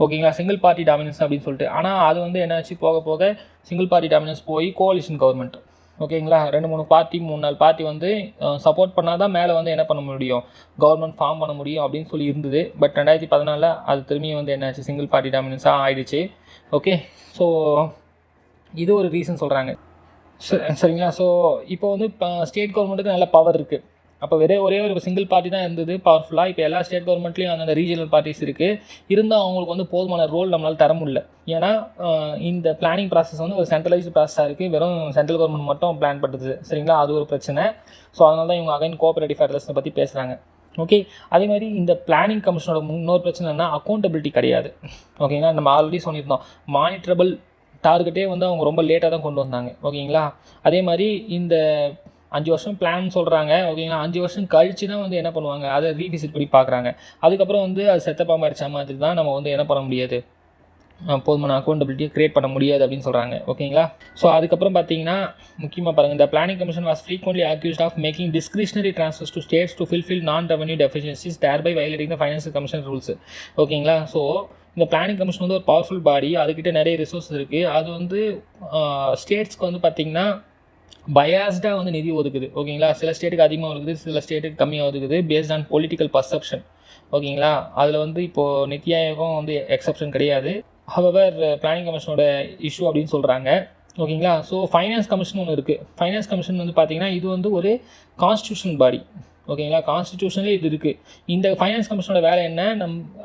ஓகேங்களா? சிங்கிள் பார்ட்டி டாமினன்ஸ் அப்படின்னு சொல்லிட்டு. ஆனால் அது வந்து என்னாச்சு, போக போக சிங்கிள் பார்ட்டி டாமினன்ஸ் போய் கோலிஷன் கவர்மெண்ட். ஓகேங்களா? 2-3 பார்ட்டி 3-4 பார்ட்டி வந்து சப்போர்ட் பண்ணால் தான் மேலே வந்து என்ன பண்ண முடியும், கவர்மெண்ட் ஃபார்ம் பண்ண முடியும் அப்படின்னு சொல்லி இருந்தது. பட் 2014 அது திரும்பியும் வந்து என்னாச்சு, சிங்கிள் பார்ட்டி டாமினன்ஸாக ஆயிடுச்சு. ஓகே, ஸோ இது ஒரு ரீசன் சொல்கிறாங்க. சரிங்களா? ஸோ இப்போ வந்து ஸ்டேட் கவர்மெண்ட்டுக்கு நல்ல பவர் இருக்குது. அப்போ ஒரே ஒரு சிங்கிள் பார்ட்டி தான் இருந்தது பவர்ஃபுல்லாக. இப்போ எல்லா ஸ்டேட் கவர்மெண்ட்லேயும் அந்த ரீஜனல் பார்ட்டிஸ் இருக்குது. இருந்தால் அவங்களுக்கு வந்து போதுமான ரோல் நம்மளால் தர முடியல. ஏன்னா இந்த பிளானிங் ப்ராசஸ் வந்து ஒரு சென்ட்ரலைஸ்டு ப்ராசஸாக இருக்குது. வெறும் சென்ட்ரல் கவர்மெண்ட் மட்டும் பிளான் பண்ணுறது. சரிங்களா? அது ஒரு பிரச்சனை. ஸோ அதனால தான் இவங்க அகைன் கோஆப்ரேட்டிவ் ஃபெடரலிசத்தை பற்றி பேசுகிறாங்க. ஓகே, அதே மாதிரி இந்த பிளானிங் கமிஷனோட இன்னொரு பிரச்சனை என்ன, அக்கௌண்டபிலிட்டி கிடையாது. ஓகேங்களா? நம்ம ஆல்ரெடி சொல்லியிருந்தோம், மானிட்டரபிள் டார்கெட்டே வந்து அவங்க ரொம்ப லேட்டாக தான் கொண்டு வந்தாங்க. ஓகேங்களா? அதே மாதிரி இந்த 5 வருஷம் பிளான் சொல்கிறாங்க. ஓகேங்களா? 5 வருஷம் கழிச்சு தான் வந்து என்ன பண்ணுவாங்க, அதை ரீவிசிட் பண்ணி பார்க்குறாங்க. அதுக்கப்புறம் வந்து அது செத்தப்பாக அடித்த மாதிரி தான் நம்ம வந்து என்ன பண்ண முடியாது, போதுமான அக்கௌண்டபிலிட்டியை க்ரியேட் பண்ண முடியாது அப்படின்னு சொல்கிறாங்க. ஓகேங்களா? ஸோ அதுக்கப்புறம் பார்த்தீங்கன்னா முக்கியமாக பாருங்கள், இந்த planning commission was frequently accused of making discretionary transfers to states to fulfil non revenue deficiencies thereby violating the financial commission rules. ஓகேங்களா? ஸோ இந்த பிளானிங் கமிஷன் வந்து ஒரு பவர்ஃபுல் பாடி, அதுக்கிட்ட நிறைய ரிசோர்ஸ் இருக்குது. அது வந்து ஸ்டேட்ஸ்க்கு வந்து பார்த்திங்கன்னா பயாஸ்டாக வந்து நிதி ஒதுக்குது. ஓகேங்களா? சில ஸ்டேட்டுக்கு அதிகமாக ஒதுக்குது, சில ஸ்டேட்டுக்கு கம்மியாக ஒதுக்குது, பேஸ்ட் ஆன் பொலிட்டிக்கல் பர்செப்ஷன். ஓகேங்களா? அதில் வந்து இப்போது நித்தி ஆயோகம் வந்து எக்ஸப்ஷன் கிடையாது. ஹவவர் பிளானிங் கமிஷனோட இஷ்யூ அப்படின்னு சொல்கிறாங்க. ஓகேங்களா. ஸோ ஃபைனான்ஸ் கமிஷன் ஒன்று இருக்குது. ஃபைனான்ஸ் கமிஷன் வந்து பார்த்திங்கன்னா இது வந்து ஒரு கான்ஸ்டியூஷன் பாடி. ஓகேங்களா. கான்ஸ்டியூஷன்லேயே இது இருக்குது. இந்த ஃபைனான்ஸ் கமிஷனோட வேலை என்ன,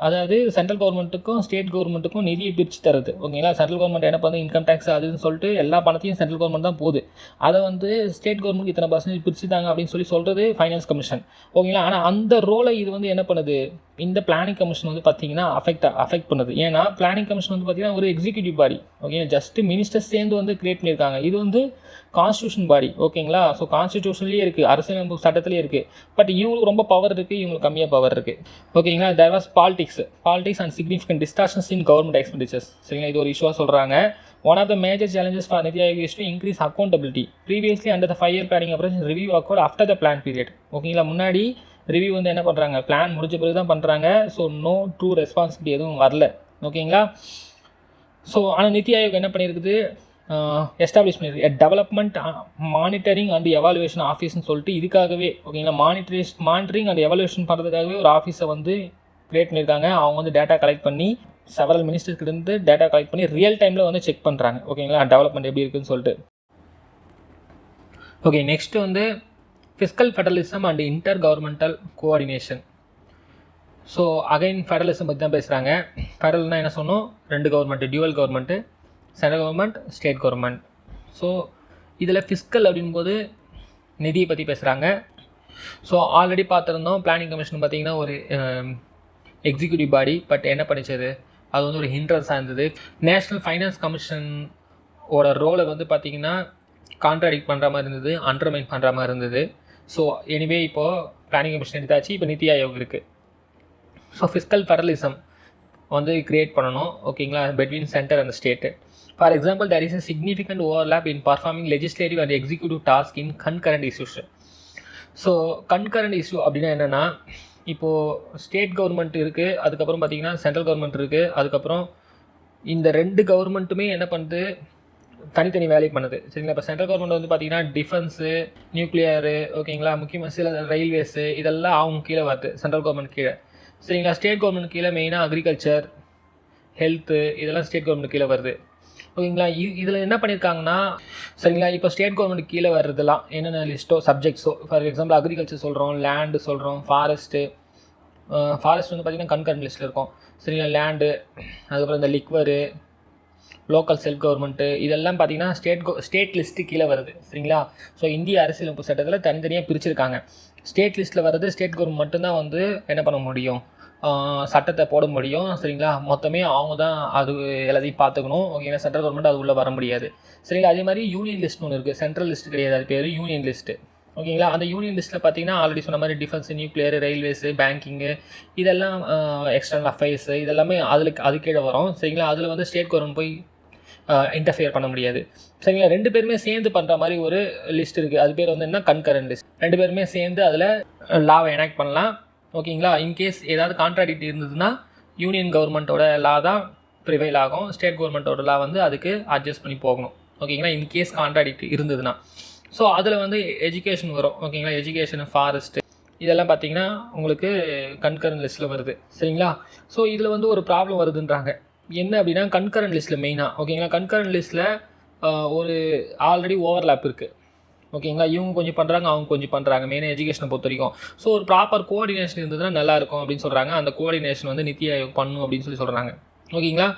அதாவது சென்ட்ரல் கவர்மெண்ட்டுக்கும் ஸ்டேட் கவர்மெண்ட்டுக்கும் நிதியை பிரித்து தருது. ஓகேங்களா. சென்ட்ரல் கவர்மெண்ட் என்ன பண்ணுது, இன்கம் டேக்ஸ் அதுன்னு சொல்லிட்டு எல்லா பணத்தையும் சென்ட்ரல் கவர்மெண்ட் தான் போகுது. அதை வந்து ஸ்டேட் கவர்மெண்ட் இத்தனை பர்சன்டேஜ் பிரிச்சுட்டாங்க அப்படின்னு சொல்கிறது ஃபைனான்ஸ் கமிஷன். ஓகேங்களா. ஆனால் அந்த ரோலை இது வந்து என்ன பண்ணுது, இந்த பிளானிங் கமிஷன் வந்து பார்த்திங்கன்னா அஃபெக்ட் பண்ணுது. ஏன்னா பிளானிங் கமிஷன் வந்து பார்த்திங்கன்னா ஒரு எக்ஸிக்யூட்டிவ் பாடி. ஓகேங்களா. ஜஸ்ட் மினிஸ்டர்ஸ் சேர்ந்து வந்து கிரியேட் பண்ணியிருக்காங்க. இது வந்து கான்ஸ்டியூஷன் பாடி. ஓகேங்களா. ஸோ கான்ஸ்டியூஷன்லேயே இருக்குது, அரசியலமைப்பு சட்டத்திலே இருக்குது. பட் இவங்களுக்கு ரொம்ப பவர் இருக்குது, இவங்களுக்கு கம்மியாக பவர் இருக்குது. ஓகேங்களா. There was politics and significant distortions in government expenditures. சரிங்களா. இது ஒரு இஷ்யூவாக சொல்கிறாங்க. One of the major challenges for Niti Aayog is to increase accountability. Previously, under the 5-year planning approach, review occurred after the plan period. ஓகேங்களா. முன்னாடி review வந்து என்ன பண்ணுறாங்க, plan முடிஞ்ச பிறகு தான் பண்ணுறாங்க. ஸோ நோ ட்ரூ ரெஸ்பான்சிபிலிட்டி எதுவும் வரல. ஓகேங்களா. ஸோ ஆனால் நித்தி ஆயோக் என்ன பண்ணியிருக்குது, எஸ்டாப்ளிஷ் பண்ணியிருக்கு டெவலப்மெண்ட் மானிட்டரிங் அண்ட் எவாலுவேஷன் ஆஃபீஸ்ன்னு சொல்லிட்டு இதுக்காகவே. ஓகேங்களா. மானிட்டரிங் அண்ட் எவாலுவேஷன் பண்ணுறதுக்காகவே ஒரு ஆஃபீஸை வந்து க்ரியேட் பண்ணியிருக்காங்க. அவங்க வந்து டேட்டா கலெக்ட் பண்ணி செவரல் மினிஸ்டர்ஸ்கிட்டேருந்து டேட்டா கலெக்ட் பண்ணி ரியல் டைமில் வந்து செக் பண்ணுறாங்க. ஓகேங்களா. டெவலப்மெண்ட் எப்படி இருக்குதுன்னு சொல்லிட்டு. ஓகே, நெக்ஸ்ட்டு வந்து fiscal federalism and inter governmental coordination. So again federalism பற்றி தான் பேசுகிறாங்க. ஃபெடரல்னால் என்ன சொன்னோம், 2 government, dual government, central government, state government. So இதில் ஃபிஸ்கல் அப்படின்போது நிதியை பற்றி பேசுகிறாங்க. ஸோ ஆல்ரெடி பார்த்துருந்தோம், பிளானிங் கமிஷன் பார்த்திங்கன்னா ஒரு எக்ஸிக்யூட்டிவ் பாடி. பட் என்ன பண்ணிச்சது, அது வந்து ஒரு ஹிண்ட்ரன்ஸாக இருந்தது. நேஷ்னல் ஃபைனான்ஸ் கமிஷனோட ரோலை வந்து பார்த்திங்கன்னா கான்ட்ராடிக்ட் பண்ணுற மாதிரி இருந்தது, அண்டர்மைன் பண்ணுற மாதிரி இருந்தது. ஸோ எனிவே இப்போது பிளானிங் கமிஷன் எடுத்தாச்சு, இப்போ நித்தி ஆயோக் இருக்குது. ஸோ ஃபிஸ்கல் ஃபெடரலிசம் வந்து க்ரியேட் பண்ணணும். ஓகேங்களா. Between centre and state. For example, there is a significant overlap in performing legislative and executive tasks in concurrent issues. So concurrent issue அப்படின்னா என்னென்னா, இப்போது ஸ்டேட் கவர்மெண்ட் இருக்குது, அதுக்கப்புறம் பார்த்திங்கன்னா சென்ட்ரல் கவர்மெண்ட் இருக்குது, அதுக்கப்புறம் இந்த 2 கவர்மெண்ட்டுமே என்ன பண்ணுது, தனித்தனி வேலை பண்ணுது. சரிங்களா. இப்போ சென்ட்ரல் கவர்மெண்ட் வந்து பார்த்திங்கன்னா டிஃபென்ஸு, நியூக்ளியரு, ஓகேங்களா, முக்கியமாக சில ரயில்வேஸு இதெல்லாம் அவங்க கீழே வருது, சென்ட்ரல் கவர்மெண்ட் கீழே. சரிங்களா. ஸ்டேட் கவர்மெண்ட் கீழே மெயினாக அக்ரிகல்ச்சர், ஹெல்த்து இதெல்லாம் ஸ்டேட் கவர்மெண்ட் கீழே வருது. ஓகேங்களா. இதில் என்ன பண்ணியிருக்காங்கன்னா, சரிங்களா, இப்போ ஸ்டேட் கவர்மெண்ட் கீழே வர்றதுலாம் என்னென்ன லிஸ்ட்டோ சப்ஜெக்ட்ஸோ, ஃபார் எக்ஸாம்பிள் அக்ரிகல்ச்சர் சொல்கிறோம், லேண்டு சொல்கிறோம், ஃபாரஸ்ட்டு வந்து பார்த்திங்கன்னா கன்கரண்ட் லிஸ்ட்டில் இருக்கும். சரிங்களா. லேண்டு, அதுக்கப்புறம் இந்த லிக்வரு, லோக்கல் செல்ஃப் கவர்மெண்ட்டு இதெல்லாம் பார்த்திங்கன்னா ஸ்டேட் லிஸ்ட்டு கீழே வருது. சரிங்களா. ஸோ இந்திய அரசியலமைப்பு சட்டத்தில் தனித்தனியாக பிரிச்சுருக்காங்க. ஸ்டேட் லிஸ்ட்டில் வர்றது ஸ்டேட் கவர்மெண்ட் மட்டும்தான் வந்து என்ன பண்ண முடியும், சட்டத்தை போட முடியும். சரிங்களா. மொத்தமே அவங்க தான் அது எல்லாத்தையும் பார்த்துக்கணும். ஓகேங்களா. சென்ட்ரல் கவர்மெண்ட் அது உள்ளே வர முடியாது. சரிங்களா. அதே மாதிரி யூனியன் லிஸ்ட்னு ஒன்று இருக்குது, சென்ட்ரல் லிஸ்ட் கிடையாது, அது பேர் யூனியன் லிஸ்ட்டு. ஓகேங்களா. அந்த யூனியன் லிஸ்ட்டில் பார்த்திங்கன்னா ஆல்ரெடி சொன்ன மாதிரி டிஃபென்ஸு, நியூக்ளியர், ரயில்வேஸு, பேங்கிங்கு இதெல்லாம், எக்ஸ்டர்னல் அஃபேர்ஸு இதெல்லாமே அது கீழே வரும். சரிங்களா. அதில் வந்து ஸ்டேட் கவர்மெண்ட் போய் இன்டர்ஃபியர் பண்ண முடியாது. சரிங்களா. 2 பேருமே சேர்ந்து பண்ணுற மாதிரி ஒரு லிஸ்ட் இருக்குது, அது பேர் வந்து என்ன, கன்கரண்ட் லிஸ்ட். 2 பேருமே சேர்ந்து அதில் லாவை எனாக்ட் பண்ணலாம். ஓகேங்களா. இன்கேஸ் ஏதாவது கான்ட்ராடிக்ட் இருந்ததுன்னா யூனியன் கவர்மெண்ட்டோட லா தான் ப்ரிவைல் ஆகும், ஸ்டேட் கவர்மெண்ட்டோட லா வந்து அதுக்கு அட்ஜஸ்ட் பண்ணி போகணும். ஓகேங்களா. இன்கேஸ் கான்ட்ராடிக்ட் இருந்ததுன்னா. ஸோ அதில் வந்து எஜுகேஷன் வரும். ஓகேங்களா. எஜுகேஷன், ஃபாரஸ்ட்டு இதெல்லாம் பார்த்திங்கன்னா உங்களுக்கு கன்கரண்ட் லிஸ்ட்டில் வருது. சரிங்களா. ஸோ இதில் வந்து ஒரு ப்ராப்ளம் வருதுன்றாங்க. என்ன அப்படின்னா, கன்கரண்ட் லிஸ்ட்டில் மெயினாக, ஓகேங்களா, கன்கரண்ட் லிஸ்ட்டில் ஒரு ஆல்ரெடி ஓவர்லேப் இருக்குது. ஓகேங்களா. இவங்க கொஞ்சம் பண்ணுறாங்க, அவங்க கொஞ்சம் பண்ணுறாங்க, மெயினாக எஜுகேஷனை பொறுத்த வரைக்கும். ஸோ ஒரு ப்ராப்பர் கோஆர்டினேஷன் இருந்ததுன்னா நல்லாயிருக்கும் அப்படின்னு சொல்கிறாங்க. அந்த கோஆர்டினேஷன் வந்து நித்தி ஆயோக் பண்ணும் அப்படின்னு சொல்கிறாங்க. ஓகேங்களா.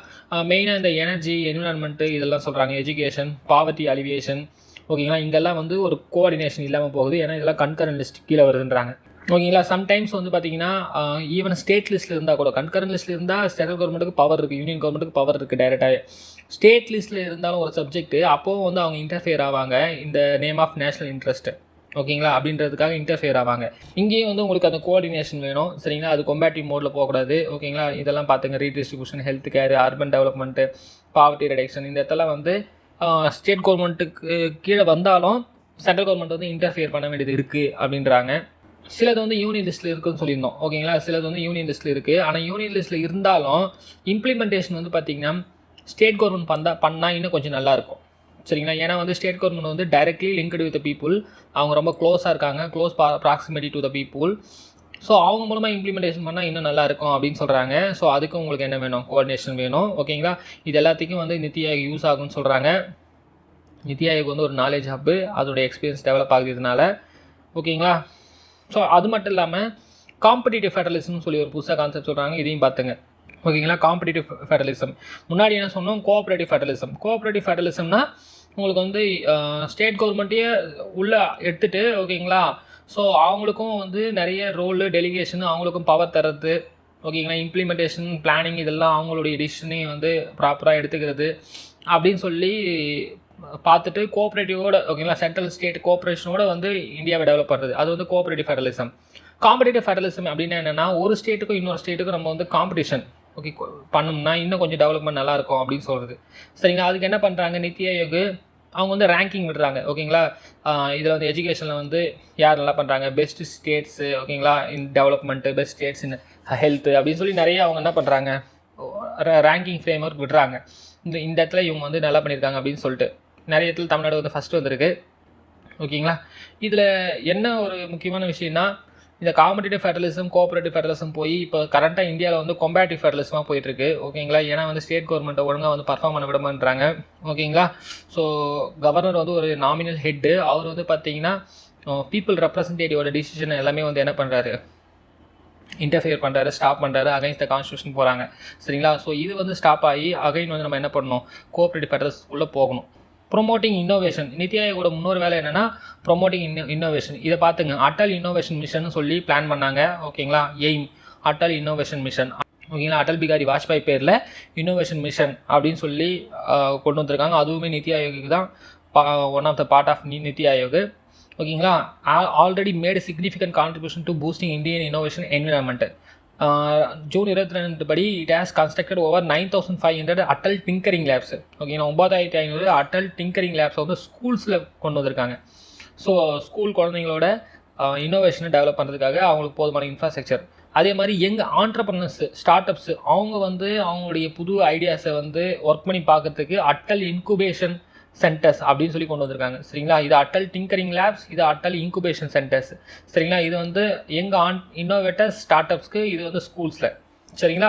மெயினாக இந்த எனர்ஜி, என்விரான்மெண்ட்டு இதெல்லாம் சொல்கிறாங்க, எஜுகேஷன், பாவர்ட்டி அலிவியேஷன். ஓகேங்களா. இங்கெல்லாம் வந்து ஒரு கோஆர்டினேஷன் இல்லாமல் போகுது, ஏன்னா இதெல்லாம் கன்கரண்ட் லிஸ்ட் கீழே வருதுன்றாங்க. ஓகேங்களா. சம்டைம்ஸ் வந்து பார்த்திங்கன்னா ஈவன் ஸ்டேட் லிஸ்ட்டில் இருந்தால் கூட, கன்கரண்ட் லிஸ்ட்டில் இருந்தால் சென்ட்ரல் கவர்மெண்ட்டுக்கு பவர் இருக்குது, யூனியன் கவர்மெண்ட்டுக்கு பவர் இருக்குது டைரெக்டாக. ஸ்டேட் லிஸ்ட்டில் இருந்தாலும் ஒரு சப்ஜெக்ட்டு அப்போவும் வந்து அவங்க இன்டர்ஃபியர் ஆவாங்க, இந்த நேம் ஆஃப் நேஷ்னல் இன்ட்ரெஸ்ட்டு. ஓகேங்களா. அப்படின்றதுக்காக இன்டர்ஃபியர் ஆவாங்க. இங்கேயும் வந்து உங்களுக்கு அந்த கோஆர்டினேஷன் வேணும். சரிங்களா. அது கொம்பேட்டிவ் மோடில் போகக்கூடாது. ஓகேங்களா. இதெல்லாம் பார்த்துங்க, redistribution, health care, urban development, poverty reduction, இந்த இடத்துல வந்து ஸ்டேட் கவர்மெண்ட்டுக்கு கீழே வந்தாலும் சென்ட்ரல் கவர்மெண்ட் வந்து இன்டர்ஃபியர் பண்ண வேண்டியது இருக்குது அப்படின்றாங்க. சிலது வந்து யூனியன் லிஸ்ட்டில் இருக்குதுன்னு சொல்லியிருந்தோம். ஓகேங்களா. சிலது வந்து யூனியன் லிஸ்ட்டில் இருக்குது. ஆனால் யூனியன் லிஸ்ட்டில் இருந்தாலும் இம்ப்ளிமெண்டேஷன் வந்து பார்த்திங்கன்னா ஸ்டேட் கவர்மெண்ட் பண்ணால் இன்னும் கொஞ்சம் நல்லாயிருக்கும். சரிங்களா. ஏன்னா வந்து ஸ்டேட் கவர்மெண்ட் வந்து directly linked with the people, அவங்க ரொம்ப க்ளோஸாக இருக்காங்க, close proximity to the people. So அவங்க மூலமாக இம்ப்ளிமெண்டேஷன் பண்ணால் இன்னும் நல்லாயிருக்கும் அப்படின்னு சொல்கிறாங்க. ஸோ அதுக்கு உங்களுக்கு என்ன வேணும், கோஆர்டினேஷன் வேணும். ஓகேங்களா. இது எல்லாத்துக்கும் வந்து நித்தி ஆயோக் யூஸ் ஆகும்னு சொல்கிறாங்க. நித்தி ஆயோக் வந்து ஒரு நாலேஜ் ஹப்பு, அதோடைய எக்ஸ்பீரியன்ஸ் டெவலப் ஆகுதுனால. ஓகேங்களா. ஸோ அது மட்டும் இல்லாமல் காம்படிட்டிவ் ஃபெடரலிசம்னு சொல்லி ஒரு புதுசாக கான்செப்ட் சொல்கிறாங்க, இதையும் பார்த்துங்க. ஓகேங்களா. காம்படிட்டிவ் ஃபெடரலிசம் முன்னாடி என்ன சொன்னோம், கோஆப்ரேட்டிவ் ஃபெடரலிசம். கோஆப்ரேட்டிவ் ஃபெடரலிசம்னா உங்களுக்கு வந்து ஸ்டேட் கவர்மெண்ட்டையே உள்ளே எடுத்துகிட்டு, ஓகேங்களா, ஸோ அவங்களுக்கும் வந்து நிறைய ரோலு டெலிகேஷன், அவங்களுக்கும் பவர் தர்றது, ஓகேங்களா, இம்ப்ளிமெண்டேஷன் பிளானிங் இதெல்லாம் அவங்களுடைய டிசிஷனையும் வந்து ப்ராப்பராக எடுத்துக்கிறது அப்படின்னு சொல்லி பார்த்துட்டு கோஆப்ரேட்டிவோட, ஓகேங்களா, சென்ட்ரல் ஸ்டேட் கோஆப்ரேஷனோட வந்து இந்தியாவை டெவலப் பண்ணுறது, அது வந்து கோஆப்ரேட்டிவ் ஃபெடரலிசம். காம்படிட்டிவ் ஃபெடரலிசம் அப்படின்னா என்னென்னா, ஒரு ஸ்டேட்டுக்கும் இன்னொரு ஸ்டேட்டுக்கும் நம்ம வந்து காம்படிஷன் ஓகே பண்ணோம்னா இன்னும் கொஞ்சம் டெவலப்மெண்ட் நல்லாயிருக்கும் அப்படின்னு சொல்கிறது. சரிங்களா. அதுக்கு என்ன பண்ணுறாங்க, நித்தி ஆயோக் அவங்க வந்து ரேங்கிங் விடுறாங்க. ஓகேங்களா. இதில் வந்து எஜுகேஷனில் வந்து யார் நல்லா பண்ணுறாங்க, பெஸ்ட் ஸ்டேட்ஸு, ஓகேங்களா, in development, best states in health அப்படின்னு சொல்லி நிறைய அவங்க என்ன பண்ணுறாங்க, ரேங்கிங் ஃப்ரேம் ஒர்க் விடுறாங்க. இந்த இடத்துல இவங்க வந்து நல்லா பண்ணியிருக்காங்க அப்படின்னு சொல்லிட்டு நிறைய இடத்துல தமிழ்நாடு வந்து ஃபஸ்ட்டு வந்திருக்கு. ஓகேங்களா. இதில் என்ன ஒரு முக்கியமான விஷயம்னா, இந்த காம்படிட்டிவ் ஃபெடரலிசம் கோஆப்ரேட்டிவ் ஃபெடரலிசம் போய் இப்போ கரண்ட்டாக இந்தியாவில் வந்து கொம்பேட்டிவ் ஃபெடரலிசமாக போயிட்டுருக்கு. ஓகேங்களா. ஏன்னா வந்து ஸ்டேட் கவர்மெண்ட்டை ஒழுங்காக வந்து பர்ஃபார்ம் பண்ண விட மாட்டாங்க. ஓகேங்களா. ஸோ கவர்னர் வந்து ஒரு நாமினல் ஹெட்டு, அவர் வந்து பார்த்தீங்கன்னா பீப்புள் ரெப்ரசன்டேட்டிவோட டிசிஷன் எல்லாமே வந்து என்ன பண்ணுறாரு, இன்டர்ஃபியர் பண்ணுறாரு, ஸ்டாப் பண்ணுறாரு, அகைன்ஸ்ட் த கான்ஸ்டியூஷன் போகிறாங்க. சரிங்களா. ஸோ இது வந்து ஸ்டாப் ஆகி அகைன் வந்து நம்ம என்ன பண்ணணும், கோஆப்ரேட்டிவ் ஃபெடரலிசத்துக்குள்ளே போகணும். Promoting innovation. நித்தி ஆயோகோட முன்னொரு வேலை என்னென்னா ப்ரொமோட்டிங் இன்னோவேஷன். இதை பார்த்துங்க, அட்டல் இன்னோவேஷன் மிஷன் சொல்லி பிளான் பண்ணாங்க. ஓகேங்களா. Aim Atal innovation mission. ஓகேங்களா. அட்டல் பிகாரி வாஜ்பாய் பேரில் இன்னோவேஷன் மிஷன் அப்படின்னு சொல்லி கொண்டு வந்திருக்காங்க. அதுவுமே நித்தி ஆயோக்கு தான் one of the part of NITI Aayog. ஓகேங்களா. Already made significant contribution to boosting Indian innovation environment. June 22 படி it has constructed over 9500 Atal tinkering labs. ஓகேங்களா. 9500 அட்டல் டிங்கரிங் லேப்ஸை வந்து ஸ்கூல்ஸில் கொண்டு வந்திருக்காங்க. ஸோ ஸ்கூல் குழந்தைங்களோட இன்னோவேஷனை டெவலப் பண்ணுறதுக்காக அவங்களுக்கு போதுமான இன்ஃப்ராஸ்ட்ரக்சர். அதே மாதிரி ஆண்டர்பிரனர்ஸ், ஸ்டார்ட் அப்ஸ், அவங்க வந்து அவங்களுடைய புது ஐடியாஸை வந்து ஒர்க் பண்ணி பார்க்கறதுக்கு அட்டல் இன்குபேஷன் சென்டர்ஸ் அப்படின்னு சொல்லி கொண்டு வந்திருக்காங்க. சரிங்களா. இது அட்டல் டிங்கரிங் லேப்ஸ், இது அட்டல் இன்குபேஷன் சென்டர்ஸ். சரிங்களா. இது வந்து இன்னோவேட்டர்ஸ், ஸ்டார்ட் அப்ஸ்க்கு, இது வந்து ஸ்கூல்ஸில். சரிங்களா.